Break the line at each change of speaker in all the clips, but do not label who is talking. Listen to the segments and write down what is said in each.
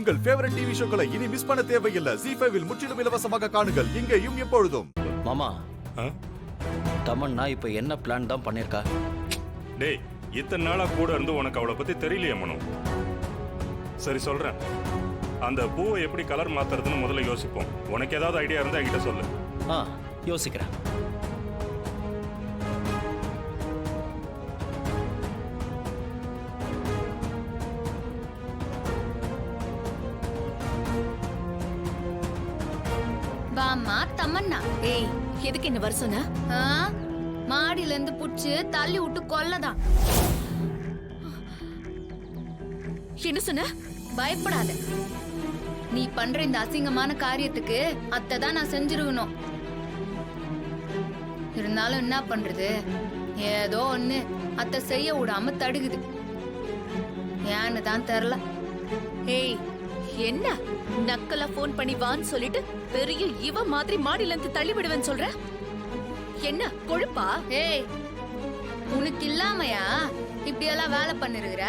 உங்கள் favourite TV ஷோக்களை இனி miss பண்ண தேவையில்லை. ZEE5 இல் முற்றிலும் இலவசமாக காணுங்கள், இங்கேயும் எப்பொழுதும்.
மாமா, தமன்னா இப்ப என்ன பிளான் தான் பண்ணிருக்கா?
டேய், இத்தனை நாளா கூட இருந்து உனக்கு அவளை பத்தி தெரியலையே மனு. சரி சொல்றேன், அந்த பூவை எப்படி கலர் மாத்துறதுன்னு முதல்ல யோசிப்போம். உனக்கு ஏதாவது ஐடியா இருந்தா என்கிட்ட சொல்லு.
யோசிக்கிறேன்.
வாமா தமன்னா.
ஏய், எதுக்கு என்ன வர சொன்ன?
மாடியில இருந்து புடிச்சு தள்ளி விட்டு கொல்லதான்.
என்ன சொன்ன?
பயப்படாத. நீ பண்ற இந்த அசிங்கமான காரியத்துக்கு அத்தை தான் நான் செஞ்சிருக்கணும். இருந்தாலும் என்ன பண்றது, ஏதோ ஒண்ணு அத்தை செய்ய விடாம தடுக்குது. ஏன்னு தான் தெரியல.
ஏய், என்ன நக்கலா போன் பண்ணி வான்னு சொல்லிட்டு பெரிய இவ மாதிரி மாடியில இருந்து தள்ளி விடுவேன்னு சொல்ற? என்ன கொழுப்பா?
ஏய், உனக்கு இல்லாமையா இப்படி எல்லாம் வேலை பண்ணிருக்கிற?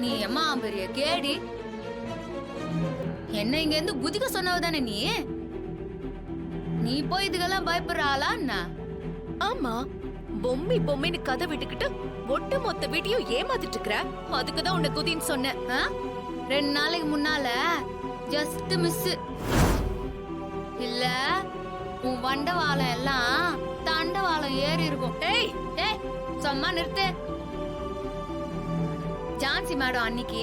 நீ அம்மா பெரிய கேடி. என்ன இங்க இருந்து குதிக்க சொன்னவதானே நீ? நீ போய் இதுக்கெல்லாம் பயப்படுற ஆளா என்ன?
ஆமா, பொம்மைன்னு கதை விட்டுக்கிட்டு ஒட்டு மொத்த வீட்டையும் ஏமாத்திட்டு இருக்கிற. அதுக்குதான் உன்னை குதின்னு சொன்னேன்.
2 நாளைக்கு முன்னால ஜஸ்ட் மிஸ். இல்ல உன் வண்டவாளம் எல்லாம் தண்டவாளம் ஏறி இருக்கும்.
ஏய்
ஏய், சும்மா நிறுத்து. ஜான்சி மேடம் அன்னைக்கு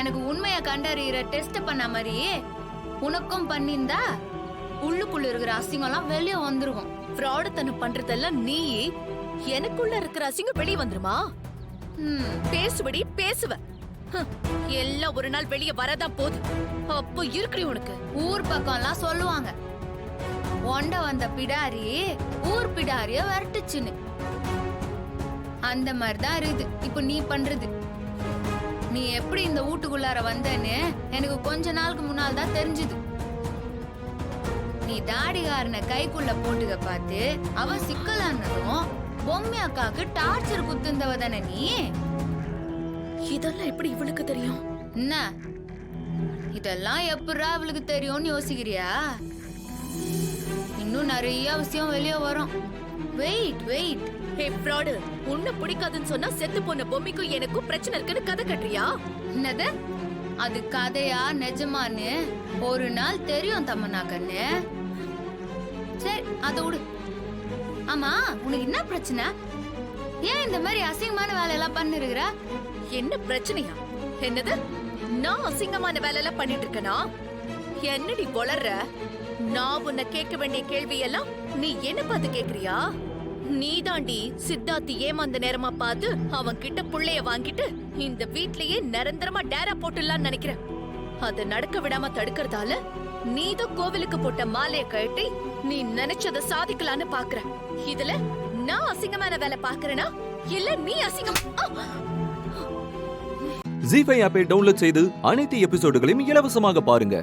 எனக்கு உண்மையை கண்டறிகிற டெஸ்ட் பண்ண மாதிரி உனக்கும் பண்ணிருந்தா உள்ளுக்குள்ள இருக்கிற அசிங்கம்லாம் வெளியே வந்துருக்கும்.
ஃப்ராடுத்தனம் பண்றதெல்லாம் நீ, எனக்குள்ள இருக்கிற அசிங்கம் வெளியே வந்துருமா? பேசுபடி பேசுவ. எல்லாம் ஒரு நாள் வெளியே வரதான் போகுது. அப்போ இருக்கிற உனக்கு.
ஊர் பக்கம் எல்லாம் சொல்லுவாங்க, ஒண்ட வந்த பிடாரி ஊர் பிடாரிய விரட்டுச்சுன்னு. அந்த மாதிரிதான் இருக்குது இப்ப நீ பண்றது. நீ எப்படி இந்த வீட்டுக்குள்ளார வந்தேன்னு எனக்கு கொஞ்ச நாளுக்கு முன்னால் தான் தெரிஞ்சுது. நீ தாடிகாரனை கைக்குள்ள போட்டுக்க பார்த்து அவ சிக்கலானதும் பொம்மை அக்காக்கு டார்ச்சர் குத்துந்தவ தானே நீ.
இதெல்லாம் எப்படி இவளுக்கு தெரியும்?
என்ன இதெல்லாம் எப்படா அவளுக்கு தெரியும்னு யோசிக்கிறியா? இன்னும் நிறைய விஷயம் வெளியே வரும். Wait wait.
ஹே ஃப்ராடு, உன்னை பிடிக்காதுன்னு சொன்னா செத்து போன பொம்மைக்கும் எனக்கும் பிரச்சனை இருக்குன்னு கதை கட்டுறியா?
என்னது? அது கதையா நிஜமான்னு ஒரு நாள் தெரியும் தம்மனா கண்ணு. சரி, அதை விடு. ஆமா, உனக்கு என்ன பிரச்சனை? ஏன் இந்த மாதிரி அசிங்கமான வேலையெல்லாம் பண்ணிருக்கிற?
என்ன பிரச்சனையா? என்னது, நான் அசிங்கமான வேலை எல்லாம் பண்ணிட்டு இருக்கனா? என்னடி வளர்ற? நான் உன்னை கேட்க வேண்டிய கேள்வி எல்லாம் நீ என்ன பார்த்து கேக்குறியா? நீதாண்டி சித்தார்த்தி ஏமாந்த நேரமா பார்த்து அவன் கிட்ட புள்ளைய வாங்கிட்டு இந்த வீட்லயே நிரந்தரமா டேரா போட்டுடலான்னு நினைக்கிற. அத நடக்க விடாம தடுக்கிறதால நீதான் கோவிலுக்கு போட்ட மாலைய கழட்டி நீ நினைச்சத சாதிக்கலான்னு பாக்குற. இதுல நான் அசிங்கமான வேலை பாக்குறேனா இல்ல நீ அசிங்கம்?
ZEE5 ஆப்பை டவுன்லோட் செய்து அனைத்து எபிசோடுகளையும் இலவசமாக பாருங்க.